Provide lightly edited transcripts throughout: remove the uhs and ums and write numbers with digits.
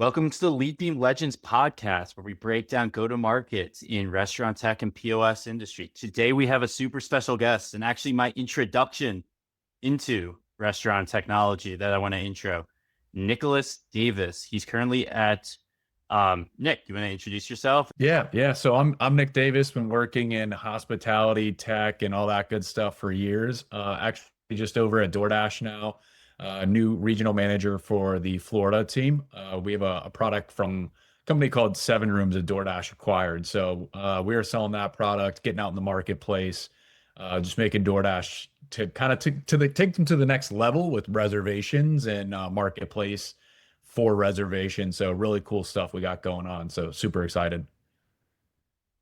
Welcome to the Leadbeam Legends podcast, where we break down go-to-markets in restaurant tech and POS industry. Today, we have a super special guest and actually my introduction into restaurant technology that I want to intro, Nicholas Davis. He's currently at, Nick, you want to introduce yourself? Yeah. So I'm Nick Davis, been working in hospitality, tech, and all that good stuff for years. Actually, just over at DoorDash now, new regional manager for the Florida team. We have a product from a company called SevenRooms that DoorDash acquired. So we are selling that product, getting out in the marketplace, just making DoorDash to kind of take them to the next level with reservations and marketplace for reservations. So really cool stuff we got going on. So super excited.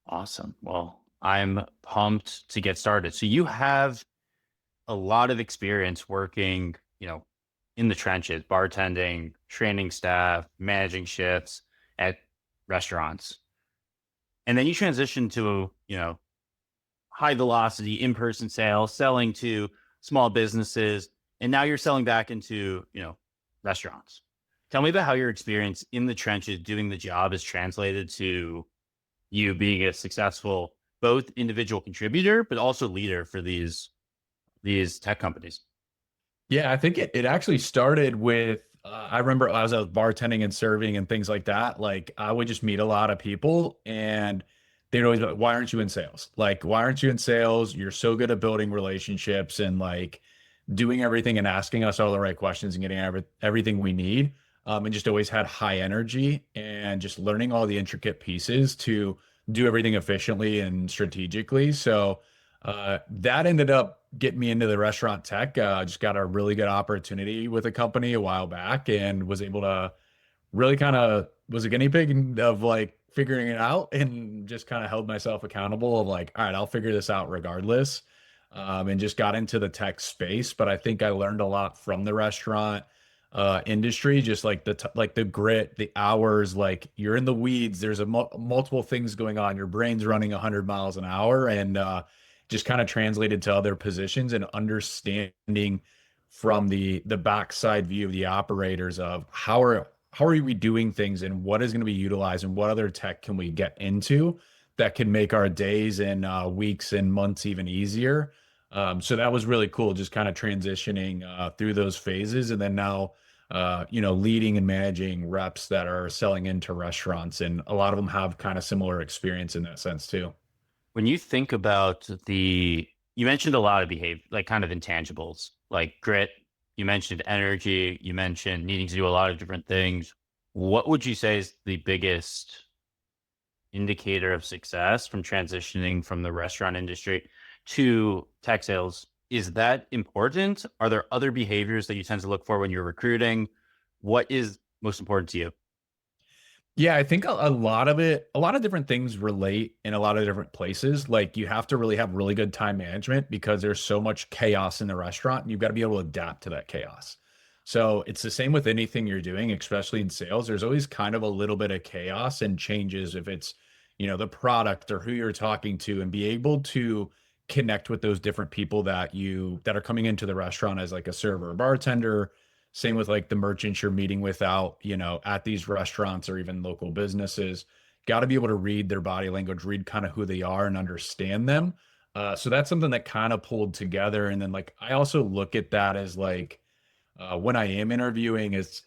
Awesome. Well, I'm pumped to get started. So you have a lot of experience working, in the trenches, bartending, training staff, managing shifts at restaurants. And then you transition to, high velocity, in-person sales, selling to small businesses. And now you're selling back into, restaurants. Tell me about how your experience in the trenches doing the job is translated to you being a successful, both individual contributor, but also leader for these tech companies. Yeah, I think it actually started with I remember as I was bartending and serving and things like that, like I would just meet a lot of people and they'd always be like, why aren't you in sales? Like, why aren't you in sales? You're so good at building relationships and like doing everything and asking us all the right questions and getting everything we need. And just always had high energy and just learning all the intricate pieces to do everything efficiently and strategically. So that ended up getting me into the restaurant tech. Just got a really good opportunity with a company a while back and was able to really kind of was a guinea pig of like figuring it out and just kind of held myself accountable of like, all right, I'll figure this out regardless. And just got into the tech space. But I think I learned a lot from the restaurant industry, just like the grit, the hours, like you're in the weeds. There's multiple things going on. Your brain's running 100 miles an hour, and just kind of translated to other positions and understanding from the backside view of the operators of how are we doing things and what is going to be utilized and what other tech can we get into that can make our days and weeks and months even easier. So that was really cool, just kind of transitioning through those phases, and then now, leading and managing reps that are selling into restaurants, and a lot of them have kind of similar experience in that sense too. When you think about you mentioned a lot of behavior, like kind of intangibles, like grit, you mentioned energy, you mentioned needing to do a lot of different things. What would you say is the biggest indicator of success from transitioning from the restaurant industry to tech sales? Is that important? Are there other behaviors that you tend to look for when you're recruiting? What is most important to you? Yeah, I think a lot of it, a lot of different things relate in a lot of different places. Like you have to really have really good time management because there's so much chaos in the restaurant and you've got to be able to adapt to that chaos. So it's the same with anything you're doing, especially in sales. There's always kind of a little bit of chaos and changes if it's, the product or who you're talking to, and be able to connect with those different people that are coming into the restaurant as like a server or bartender. Same with like the merchants you're meeting with out, at these restaurants or even local businesses. Got to be able to read their body language, read kind of who they are and understand them. So that's something that kind of pulled together. And then like I also look at that as like when I am interviewing, it's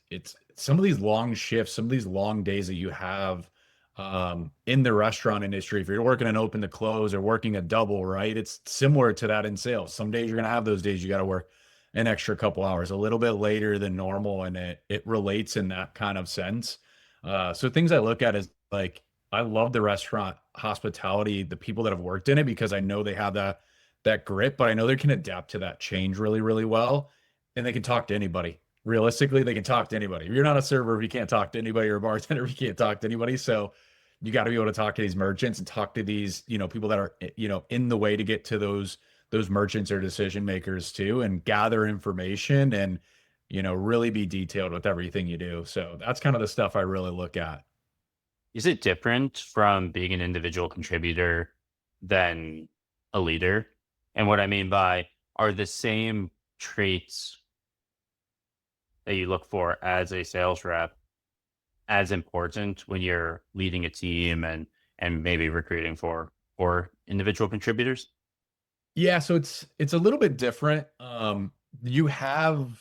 some of these long shifts, some of these long days that you have in the restaurant industry. If you're working an open to close or working a double, right? It's similar to that in sales. Some days you're gonna have those days you got to work an extra couple hours, a little bit later than normal, and it relates in that kind of sense. So things I look at is like I love the restaurant hospitality, the people that have worked in it, because I know they have that grit, but I know they can adapt to that change really, really well, and they can talk to anybody. Realistically, they can talk to anybody. If you're not a server, if you can't talk to anybody, or a bartender, if you can't talk to anybody. So you got to be able to talk to these merchants and talk to these, people that are, in the way to get to those merchants or decision makers too, and gather information and, really be detailed with everything you do. So that's kind of the stuff I really look at. Is it different from being an individual contributor than a leader? And what I mean by are the same traits that you look for as a sales rep as important when you're leading a team and maybe recruiting for individual contributors? Yeah, so it's a little bit different. You have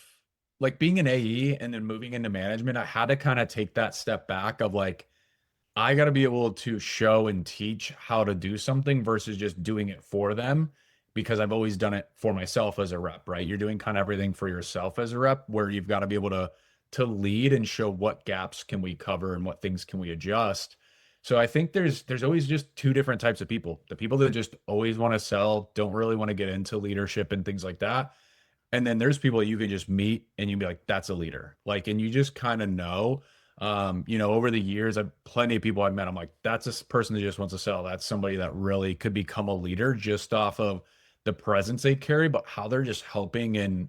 like being an AE and then moving into management, I had to kind of take that step back of like, I got to be able to show and teach how to do something versus just doing it for them because I've always done it for myself as a rep, right? You're doing kind of everything for yourself as a rep where you've got to be able to lead and show what gaps can we cover and what things can we adjust. So I think there's always just two different types of people. The people that just always want to sell, don't really want to get into leadership and things like that. And then there's people you can just meet and you'd be like, that's a leader. Like, and you just kind of know. Over the years, I've plenty of people I've met. I'm like, that's a person that just wants to sell. That's somebody that really could become a leader just off of the presence they carry, but how they're just helping and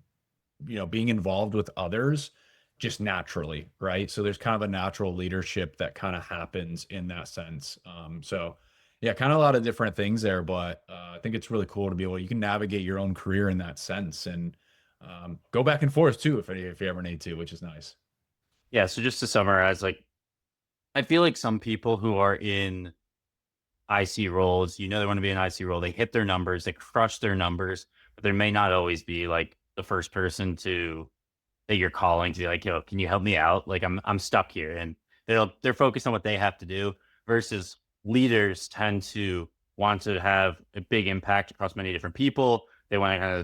being involved with others just naturally, right? So there's kind of a natural leadership that kind of happens in that sense. So yeah, kind of a lot of different things there, but I think it's really cool to be able you can navigate your own career in that sense and go back and forth too if you ever need to, which is nice. Yeah. So just to summarize, like I feel like some people who are in IC roles, they want to be an IC role. They hit their numbers, they crush their numbers, but there may not always be like the first person to that you're calling to be like, yo, can you help me out? Like I'm stuck here. And they're focused on what they have to do versus leaders tend to want to have a big impact across many different people. They want to kind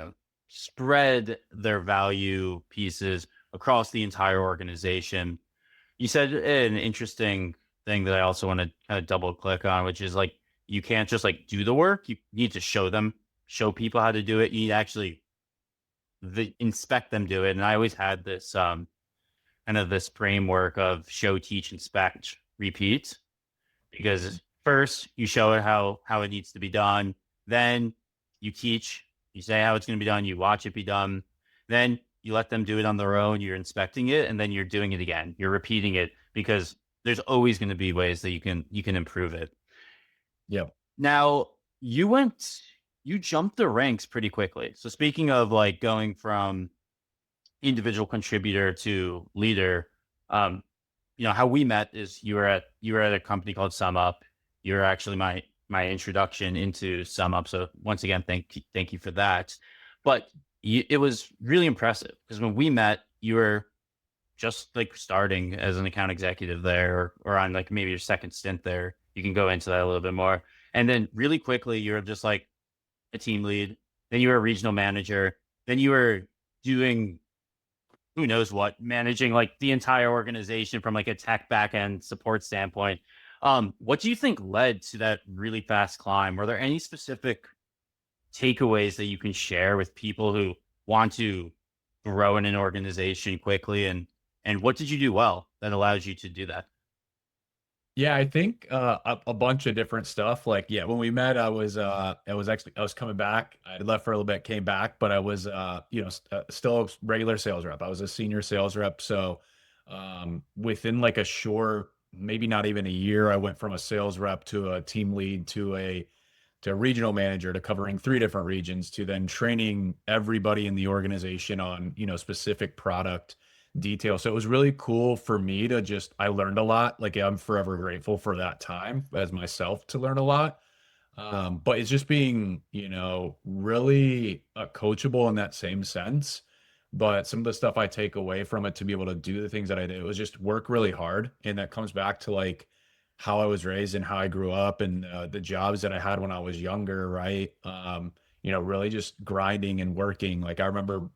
of, spread their value pieces across the entire organization. You said an interesting thing that I also want to kind of double click on, which is like you can't just like do the work. You need to show people how to do it. You need to actually inspect them do it. And I always had this kind of this framework of show, teach, inspect, repeat. Because first you show it how it needs to be done, then you teach, you say how it's going to be done, you watch it be done, then you let them do it on their own, you're inspecting it, and then you're doing it again. You're repeating it because there's always going to be ways that you can improve it. Yep. Now, you jumped the ranks pretty quickly. So speaking of like going from individual contributor to leader, um, how we met is you were at a company called SumUp. You're actually my introduction into SumUp. So once again, thank you for that. But it was really impressive because when we met, you were just like starting as an account executive there, or on like maybe your second stint there. You can go into that a little bit more. And then really quickly, you're just like a team lead. Then you were a regional manager. Then you were doing who knows what, managing like the entire organization from like a tech backend support standpoint. What do you think led to that really fast climb? Were there any specific takeaways that you can share with people who want to grow in an organization quickly? And what did you do well that allows you to do that? Yeah, I think a bunch of different stuff. Like, yeah, when we met, I was coming back. I had left for a little bit, came back, but I was still a regular sales rep. I was a senior sales rep. So within like a short, maybe not even a year, I went from a sales rep to a team lead to a regional manager to covering three different regions to then training everybody in the organization on specific product detail. So it was really cool for me to I learned a lot. Like I'm forever grateful for that time as myself to learn a lot. But it's just being, really coachable in that same sense. But some of the stuff I take away from it to be able to do the things that I did, it was just work really hard. And that comes back to like how I was raised and how I grew up and the jobs that I had when I was younger, right? Really just grinding and working. Like I remember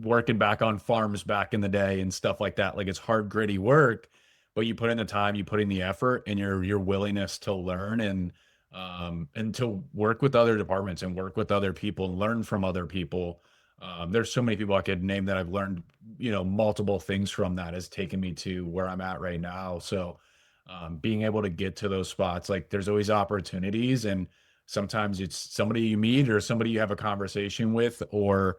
working back on farms back in the day and stuff like that. Like it's hard, gritty work, but you put in the time, you put in the effort and your willingness to learn and to work with other departments and work with other people and learn from other people. There's so many people I could name that I've learned, multiple things from that has taken me to where I'm at right now. So being able to get to those spots, like there's always opportunities and sometimes it's somebody you meet or somebody you have a conversation with or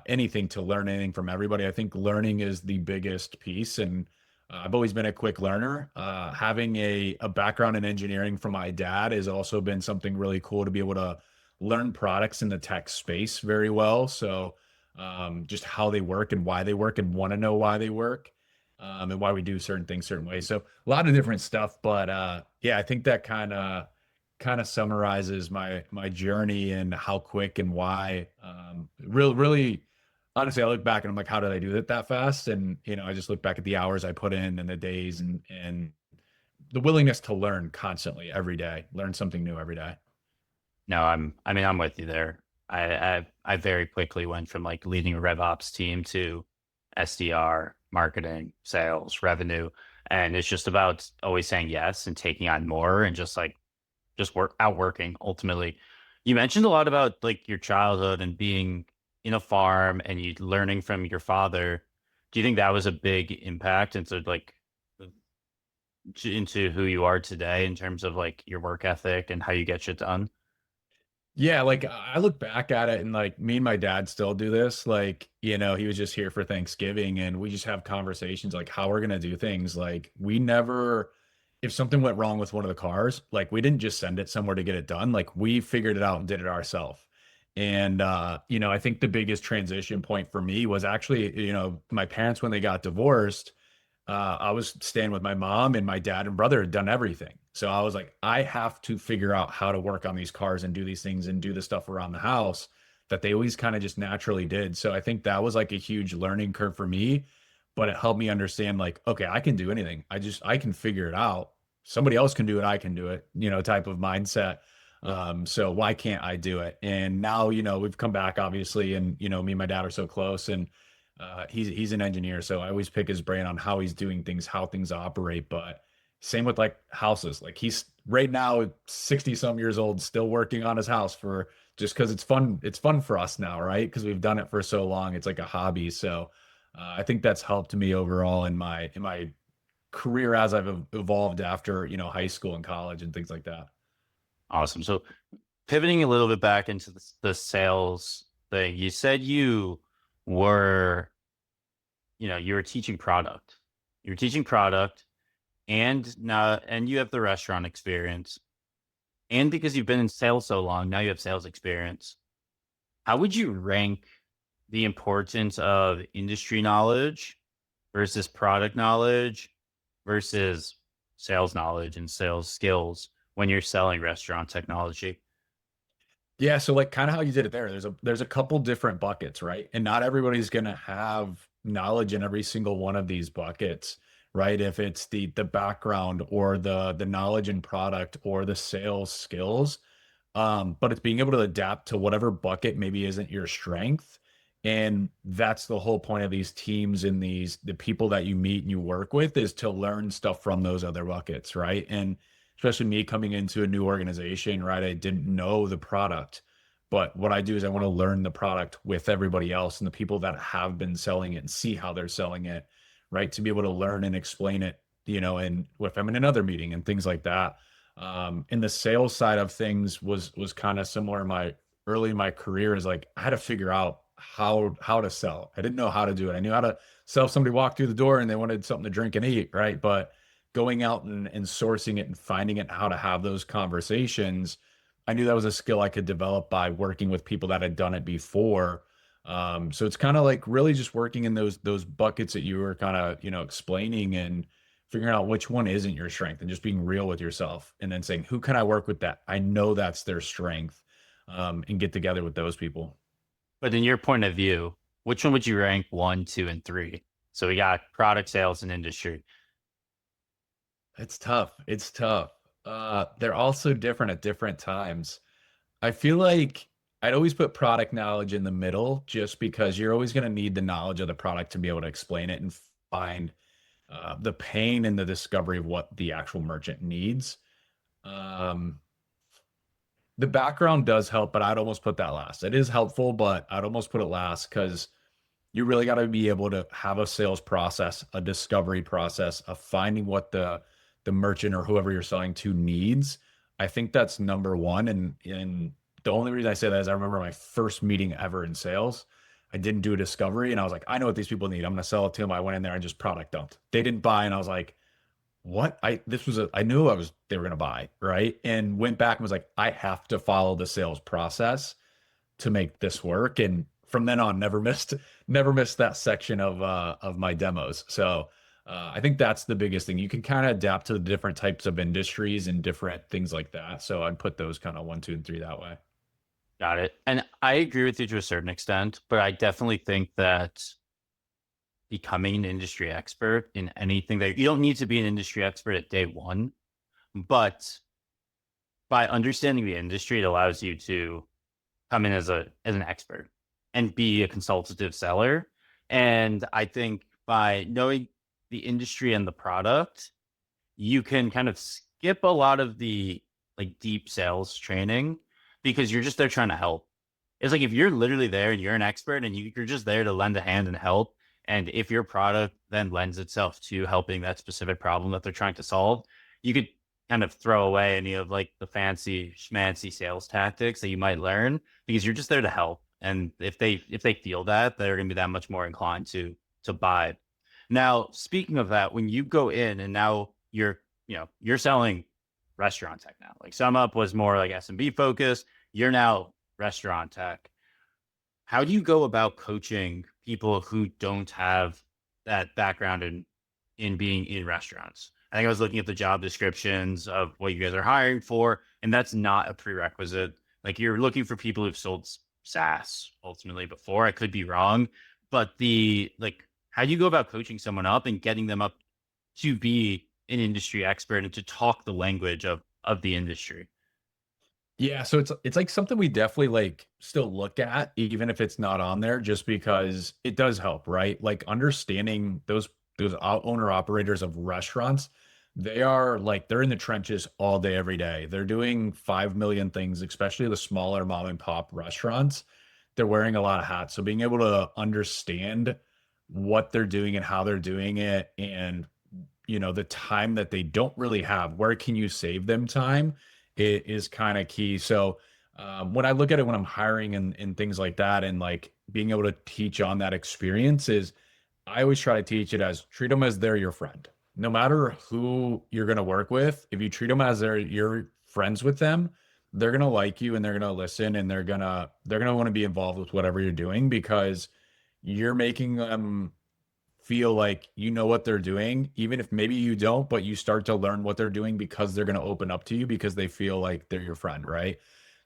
anything to learn anything from everybody. I think learning is the biggest piece. And I've always been a quick learner. Having a background in engineering from my dad has also been something really cool to be able to learn products in the tech space very well. So just how they work and why they work and want to know why they work. and why we do certain things certain ways. So a lot of different stuff, but yeah, I think that kind of summarizes my journey and how quick and why. Really, honestly, I look back and I'm like, how did I do it that fast? And I just look back at the hours I put in and the days and the willingness to learn constantly every day, learn something new every day. No, I mean, I'm with you there. I very quickly went from like leading a RevOps team to SDR, marketing, sales, revenue. And it's just about always saying yes and taking on more and just outworking ultimately. You mentioned a lot about like your childhood and being in a farm and you learning from your father. Do you think that was a big impact into who you are today in terms of like your work ethic and how you get shit done? Yeah, like I look back at it and like me and my dad still do this. Like, he was just here for Thanksgiving and we just have conversations like how we're gonna do things. Like we never, if something went wrong with one of the cars, like we didn't just send it somewhere to get it done. Like we figured it out and did it ourselves. And I think the biggest transition point for me was actually, my parents when they got divorced, I was staying with my mom and my dad and brother had done everything. So I was like, I have to figure out how to work on these cars and do these things and do the stuff around the house that they always kind of just naturally did. So I think that was like a huge learning curve for me, but it helped me understand like, okay, I can do anything. I can figure it out. Somebody else can do it. I can do it, type of mindset. So why can't I do it? And now, we've come back obviously, and, me and my dad are so close and he's an engineer, so I always pick his brain on how he's doing things, how things operate. But same with like houses. Like he's right now 60 some years old, still working on his house for just because it's fun. It's fun for us now, right? Because we've done it for so long. It's like a hobby. So I think that's helped me overall in my career as I've evolved after high school and college and things like that. Awesome. So pivoting a little bit back into the sales thing, you said were, you were teaching product. You were teaching product and you have the restaurant experience. And because you've been in sales so long, now you have sales experience. How would you rank the importance of industry knowledge versus product knowledge versus sales knowledge and sales skills when you're selling restaurant technology? Yeah, so like kind of how you did it there. There's a couple different buckets, right? And not everybody's gonna have knowledge in every single one of these buckets, right? If it's the background or the knowledge and product or the sales skills, but it's being able to adapt to whatever bucket maybe isn't your strength. And that's the whole point of these teams and the people that you meet and you work with is to learn stuff from those other buckets, right? And especially me coming into a new organization, right? I didn't know the product, but what I do is I want to learn the product with everybody else and the people that have been selling it and see how they're selling it, right? To be able to learn and explain it, and if I'm in another meeting and things like that. And the sales side of things was kind of similar in my early in my career is like I had to figure out how to sell. I didn't know how to do it. I knew how to sell if somebody walked through the door and they wanted something to drink and eat, right? But going out and sourcing it and finding it how to have those conversations, I knew that was a skill I could develop by working with people that had done it before. So it's kind of like really just working in those buckets that you were kind of explaining and figuring out which one isn't your strength and just being real with yourself and then saying, who can I work with that? I know that's their strength, and get together with those people. But in your point of view, which one would you rank one, two, and three? So we got product sales and industry. It's tough. It's tough. They're all so different at different times. I feel like I'd always put product knowledge in the middle just because you're always going to need the knowledge of the product to be able to explain it and find the pain and the discovery of what the actual merchant needs. Um, the background does help, but I'd almost put that last. It is helpful, but I'd almost put it last because you really got to be able to have a sales process, a discovery process of finding what the merchant or whoever you're selling to needs. I think that's number one. And the only reason I say that is I remember my first meeting ever in sales. I didn't do a discovery and I was like, I know what these people need. I'm going to sell it to them. I went in there and just product dumped. They didn't buy. And I was like, what? I knew they were going to buy. Right. And went back and was like, I have to follow the sales process to make this work. And from then on, never missed that section of my demos. So I think that's the biggest thing. You can kind of adapt to the different types of industries and different things like that. So I'd put those kind of one, two, and three that way. Got it. And I agree with you to a certain extent, but I definitely think that becoming an industry expert in anything that you don't need to be an industry expert at day one, but by understanding the industry, it allows you to come in as an expert and be a consultative seller. And I think by knowing the industry and the product, you can kind of skip a lot of the like deep sales training because you're just there trying to help. It's like if you're literally there and you're an expert and you're just there to lend a hand and help. And if your product then lends itself to helping that specific problem that they're trying to solve, you could kind of throw away any of like the fancy schmancy sales tactics that you might learn because you're just there to help. And if they feel that, they're going to be that much more inclined to buy. Now, speaking of that, when you go in and now you're selling restaurant tech now. Like SumUp was more like SMB focused. You're now restaurant tech. How do you go about coaching people who don't have that background in being in restaurants? I think I was looking at the job descriptions of what you guys are hiring for, and that's not a prerequisite. Like you're looking for people who've sold SaaS ultimately before. I could be wrong, but how do you go about coaching someone up and getting them up to be an industry expert and to talk the language of the industry? Yeah, so it's like something we definitely like still look at, even if it's not on there, just because it does help, right? Like understanding those owner operators of restaurants, they are like they're in the trenches all day, every day. They're doing 5 million things, especially the smaller mom and pop restaurants. They're wearing a lot of hats. So being able to understand what they're doing and how they're doing it, and the time that they don't really have, where can you save them time? It is kind of key. So when I look at it when I'm hiring and things like that, and like being able to teach on that experience is I always try to teach it as treat them as they're your friend. No matter who you're going to work with, if you treat them as you're friends with them, they're going to like you and they're going to listen and they're going to want to be involved with whatever you're doing because you're making them feel like you know what they're doing, even if maybe you don't, but you start to learn what they're doing because they're going to open up to you because they feel like they're your friend, right?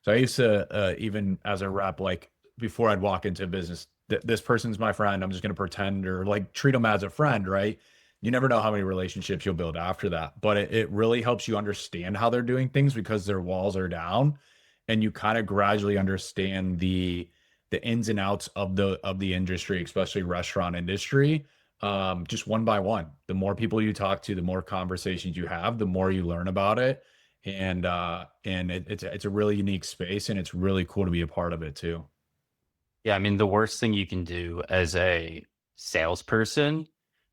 So I used to, even as a rep, like before I'd walk into business, this person's my friend. I'm just going to pretend or like treat them as a friend, right? You never know how many relationships you'll build after that, but it really helps you understand how they're doing things because their walls are down and you kind of gradually understand the ins and outs of the industry, especially restaurant industry, just one by one. The more people you talk to, the more conversations you have, the more you learn about it. And it's a really unique space and it's really cool to be a part of it too. Yeah, I mean, the worst thing you can do as a salesperson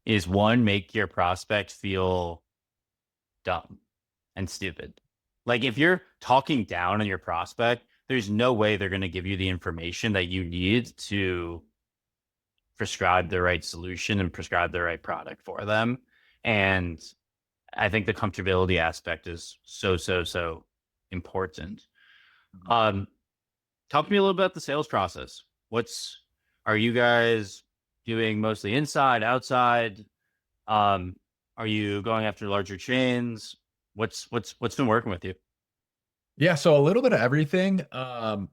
is one, make your prospect feel dumb and stupid. Like if you're talking down on your prospect, there's no way they're going to give you the information that you need to prescribe the right solution and prescribe the right product for them. And I think the comfortability aspect is so important. Um, Talk to me a little bit about the sales process. Are you guys doing mostly inside, outside? Um, are you going after larger chains? What's been working with you? Yeah, so a little bit of everything.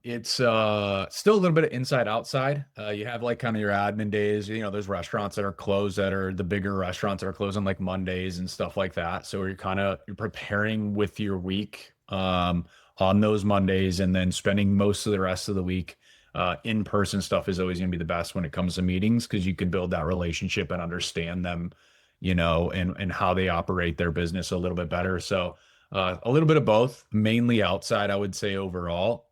It's still a little bit of inside outside. You have like kind of your admin days, there's restaurants that are closed that are the bigger restaurants that are closed on like Mondays and stuff like that. So you're preparing with your week on those Mondays and then spending most of the rest of the week. In-person stuff is always going to be the best when it comes to meetings because you can build that relationship and understand them, and how they operate their business a little bit better. So a little bit of both, mainly outside, I would say overall.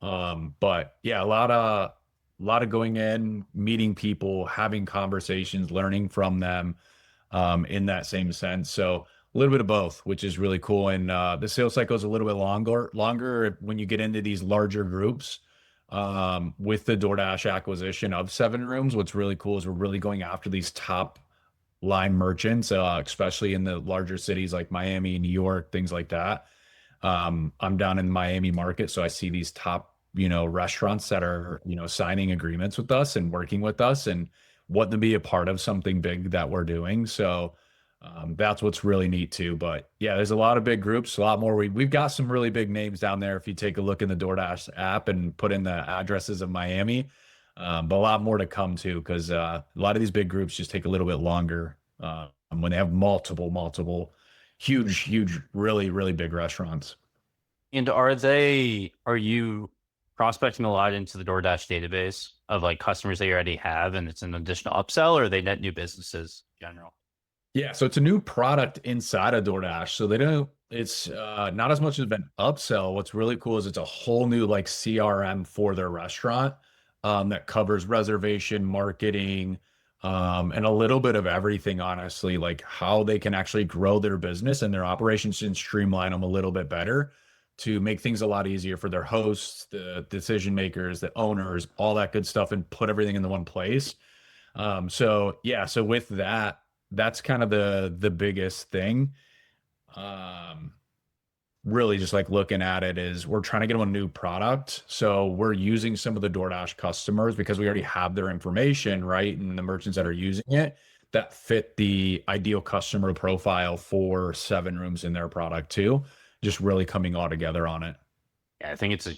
But yeah, a lot of going in, meeting people, having conversations, learning from them, in that same sense. So a little bit of both, which is really cool. And the sales cycle is a little bit longer when you get into these larger groups. With the DoorDash acquisition of SevenRooms, what's really cool is we're really going after these top line merchants, especially in the larger cities like Miami, New York, things like that. I'm down in the Miami market, so I see these top, restaurants that are, signing agreements with us and working with us and want to be a part of something big that we're doing. So, That's what's really neat too. But yeah, there's a lot of big groups, a lot more. We've got some really big names down there. If you take a look in the DoorDash app and put in the addresses of Miami, but a lot more to come too, because a lot of these big groups just take a little bit longer when they have multiple, huge, really big restaurants. And are you prospecting a lot into the DoorDash database of like customers that you already have and it's an additional upsell, or are they net new businesses in general? Yeah, so it's a new product inside of DoorDash. So they don't, it's not as much of an upsell. What's really cool is it's a whole new like CRM for their restaurant that covers reservation, marketing, and a little bit of everything, honestly, like how they can actually grow their business and their operations and streamline them a little bit better to make things a lot easier for their hosts, the decision makers, the owners, all that good stuff, and put everything in the one place. So yeah, so with that, that's kind of the biggest thing. Um, Really just like looking at it is we're trying to get them a new product. So we're using some of the DoorDash customers because we already have their information, right? And the merchants that are using it that fit the ideal customer profile for SevenRooms in their product too. Just really coming all together on it. Yeah, I think it's an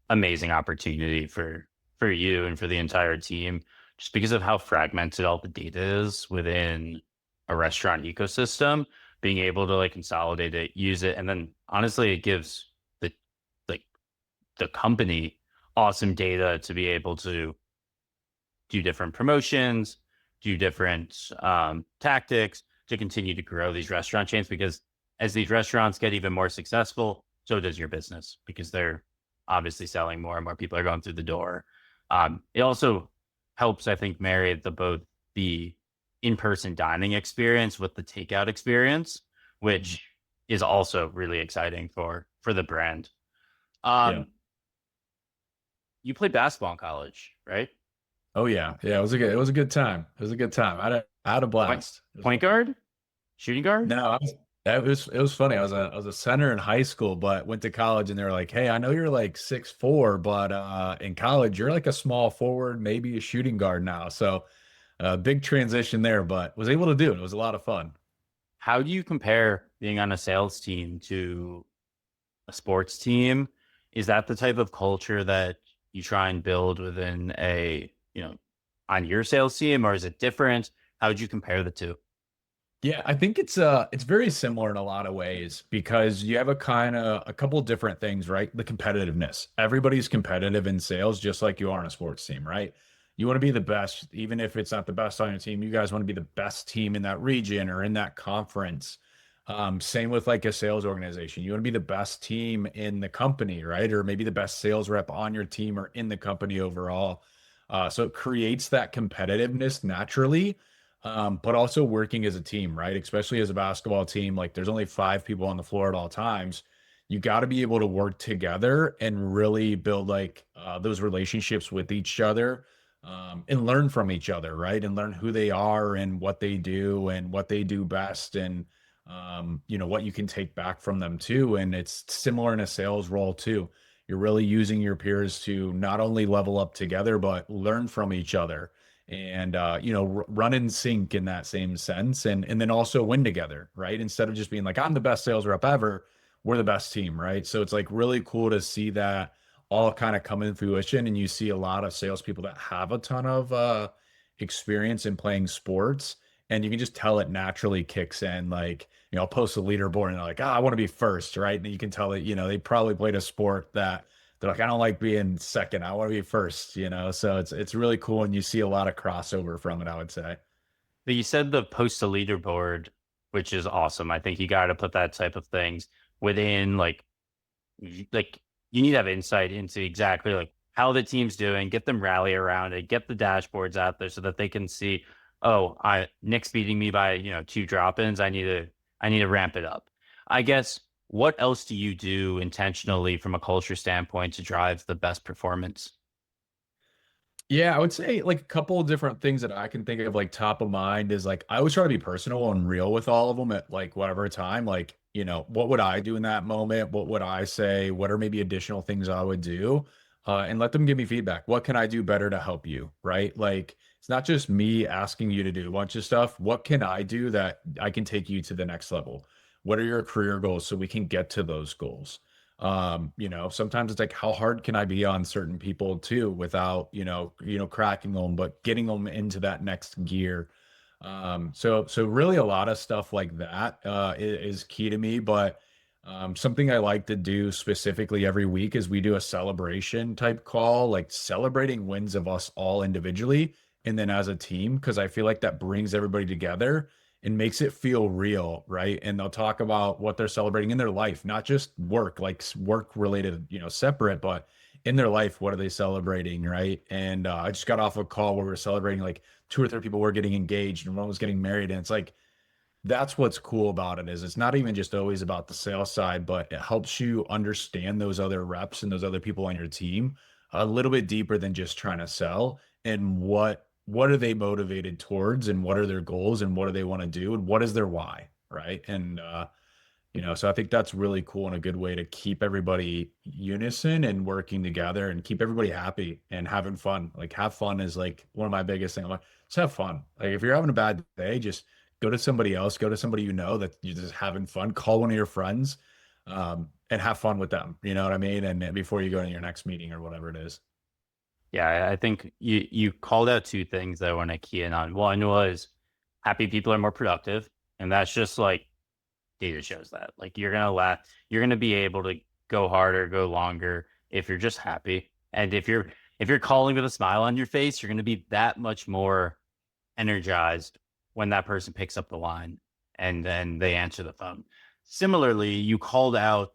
amazing opportunity for you and for the entire team, just because of how fragmented all the data is within a restaurant ecosystem. Being able to like consolidate it, use it, and then honestly, it gives the like the company awesome data to be able to do different promotions, do different tactics to continue to grow these restaurant chains. Because as these restaurants get even more successful, so does your business because they're obviously selling more and more people are going through the door. It also helps, I think, marry both the in-person dining experience with the takeout experience, Mhm. which is also really exciting for the brand. Yeah. Um, you played basketball in college, right? Oh yeah. Yeah. It was a good time. It was a good time. I had a Point blast. It was point fun. guard, shooting guard. No, it was funny. I was a center in high school, but went to college and they were like, "Hey, I know you're like 6'4", but in college you're like a small forward, maybe a shooting guard now." So big transition there, but was able to do it. It was a lot of fun. How do you compare being on a sales team to a sports team? Is that the type of culture that you try and build within on your sales team, or is it different? How would you compare the two? Yeah, I think it's very similar in a lot of ways because you have a couple different things, right? The competitiveness. Everybody's competitive in sales just like you are on a sports team, right? You want to be the best, even if it's not the best on your team. You guys want to be the best team in that region or in that conference. Same with like a sales organization. You want to be the best team in the company, right? Or maybe the best sales rep on your team or in the company overall. So it creates that competitiveness naturally, but also working as a team, right? Especially as a basketball team, like there's only 5 people on the floor at all times. You got to be able to work together and really build like those relationships with each other, and learn from each other, right? And learn who they are and what they do best, and what you can take back from them too. And it's similar in a sales role too. You're really using your peers to not only level up together, but learn from each other and run in sync in that same sense, and then also win together, right? Instead of just being like, I'm the best sales rep ever, we're the best team, right? So it's like really cool to see that all kind of come in fruition, and you see a lot of salespeople that have a ton of experience in playing sports, and you can just tell it naturally kicks in. Like, I'll post a leaderboard and they're like, I want to be first, right? And you can tell that, they probably played a sport that they're like, I don't like being second. I want to be first. So it's really cool, and you see a lot of crossover from it, I would say. But you said the post a leaderboard, which is awesome. I think you got to put that type of things within like you need to have insight into exactly like how the team's doing, get them rally around it, get the dashboards out there so that they can see, oh, I Nick's beating me by, 2 drop-ins. I need to ramp it up. I guess what else do you do intentionally from a culture standpoint to drive the best performance? Yeah, I would say like a couple of different things that I can think of like top of mind is like I always try to be personal and real with all of them at like whatever time. Like, what would I do in that moment? What would I say? What are maybe additional things I would do? And let them give me feedback. What can I do better to help you? Right? Like It's not just me asking you to do a bunch of stuff. What can I do that I can take you to the next level? What are your career goals so we can get to those goals? Sometimes it's like, how hard can I be on certain people too without, cracking them, but getting them into that next gear. So really a lot of stuff like that is key to me. But something I like to do specifically every week is we do a celebration type call, like celebrating wins of us all individually and then as a team, because I feel like that brings everybody together and makes it feel real, right? And they'll talk about what they're celebrating in their life, not just work, like work related, separate, but in their life, what are they celebrating, right? And I just got off a call where we are celebrating like two or three people were getting engaged and one was getting married, and it's like that's what's cool about it is it's not even just always about the sales side, but it helps you understand those other reps and those other people on your team a little bit deeper than just trying to sell, and what are they motivated towards and what are their goals and what do they want to do and what is their why, right? And so I think that's really cool and a good way to keep everybody unison and working together and keep everybody happy and having fun. Like have fun is like one of my biggest things. I'm like, just have fun. Like if you're having a bad day, just go to somebody else, go to somebody that you're just having fun, call one of your friends, and have fun with them. You know what I mean? And before you go to your next meeting or whatever it is. Yeah, I think you called out two things that I want to key in on. One was happy people are more productive, and that's just like data shows that. Like you're gonna be able to go harder, go longer if you're just happy. And if you're calling with a smile on your face, you're gonna be that much more energized when that person picks up the line and then they answer the phone. Similarly, you called out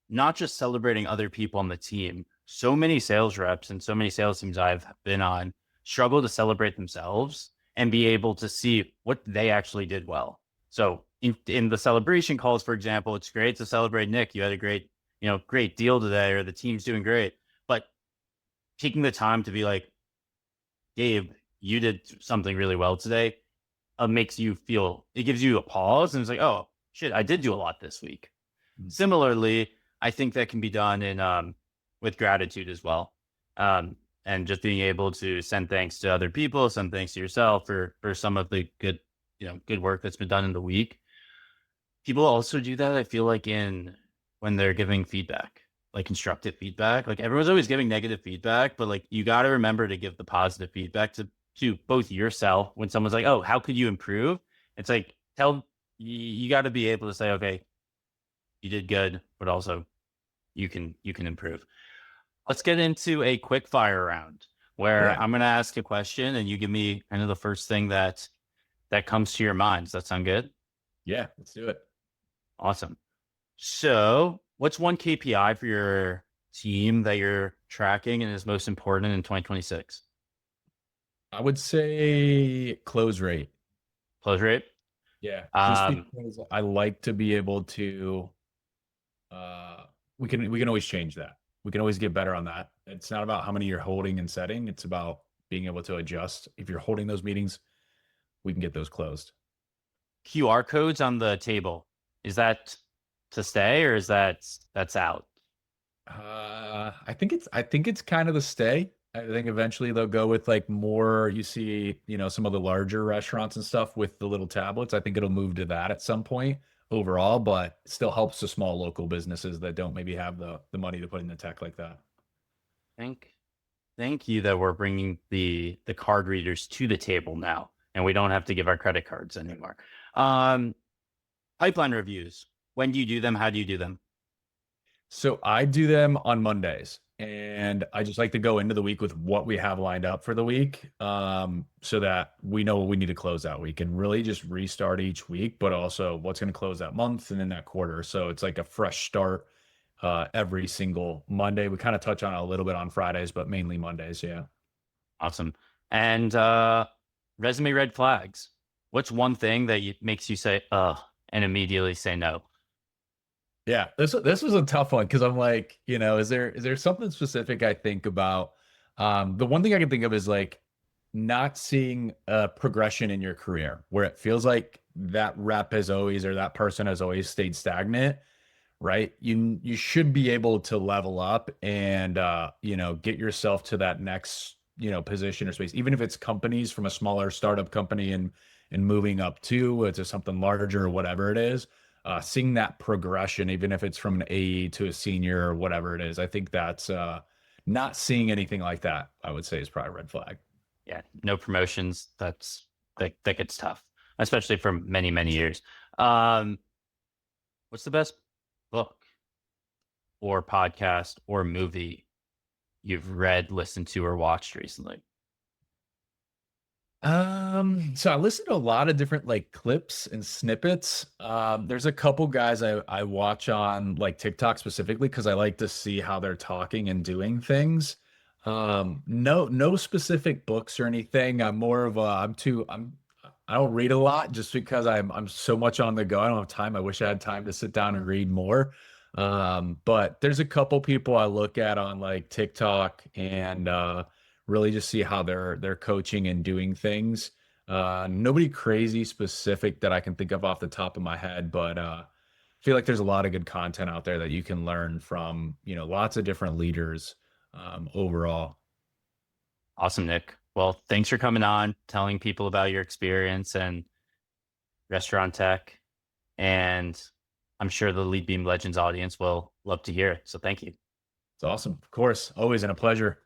not just celebrating other people on the team. So many sales reps and so many sales teams I've been on struggle to celebrate themselves and be able to see what they actually did well. So in the celebration calls, for example, it's great to celebrate Nick. You had a great deal today, or the team's doing great. But taking the time to be like, Gabe, you did something really well today, makes you feel, it gives you a pause and it's like, oh shit, I did do a lot this week. Similarly, I think that can be done in with gratitude as well. And just being able to send thanks to other people, send thanks to yourself for some of the good work that's been done in the week. People also do that, I feel like, in when they're giving feedback, like constructive feedback. Like everyone's always giving negative feedback, but like you got to remember to give the positive feedback to both yourself when someone's like, oh, how could you improve? It's like, you got to be able to say, okay, you did good, but also you can improve. Let's get into a quick fire round where Yeah. I'm going to ask a question and you give me kind of the first thing that comes to your mind. Does that sound good? Yeah. Let's do it. Awesome. So what's one KPI for your team that you're tracking and is most important in 2026? I would say close rate. Close rate? Yeah. Just Um, because I like to be able to, uh, we can always change that. We can always get better on that. It's not about how many you're holding and setting. It's about being able to adjust. If you're holding those meetings, we can get those closed. QR codes on the table. Is that to stay or is that's out? I think it's kind of the stay. I think eventually they'll go with like more, you see, some of the larger restaurants and stuff with the little tablets. I think it'll move to that at some point overall, but it still helps the small local businesses that don't maybe have the money to put in the tech like that. Thank thank you that we're bringing the card readers to the table now and we don't have to give our credit cards anymore. Um, Pipeline reviews. When do you do them? How do you do them? So I do them on Mondays, and I just like to go into the week with what we have lined up for the week, so that we know what we need to close that week and really just restart each week, but also what's going to close that month and then that quarter. So it's like a fresh start every single Monday. We kind of touch on it a little bit on Fridays, but mainly Mondays. Yeah. Awesome. And resume red flags. What's one thing that makes you say and immediately say no? Yeah, this was a tough one because I'm like, is there something specific I think about? The one thing I can think of is like not seeing a progression in your career where it feels like that rep has always or that person has always stayed stagnant, right? You should be able to level up and get yourself to that next position or space, even if it's companies from a smaller startup company and moving up to something larger or whatever it is, seeing that progression, even if it's from an AE to a senior or whatever it is, I think that's not seeing anything like that, I would say, is probably a red flag. Yeah, no promotions. That gets tough, especially for many, many years. What's the best book or podcast or movie you've read, listened to, or watched recently? So I listen to a lot of different like clips and snippets. There's a couple guys I watch on like TikTok specifically because I like to see how they're talking and doing things. No specific books or anything. I'm more of a I don't read a lot just because I'm so much on the go. I don't have time. I wish I had time to sit down and read more. But there's a couple people I look at on like TikTok and really just see how they're coaching and doing things. Nobody crazy specific that I can think of off the top of my head, but I feel like there's a lot of good content out there that you can learn from, lots of different leaders overall. Awesome, Nick. Well, thanks for coming on, telling people about your experience and restaurant tech. And I'm sure the Leadbeam Legends audience will love to hear it. So thank you. It's awesome. Of course, always and a pleasure.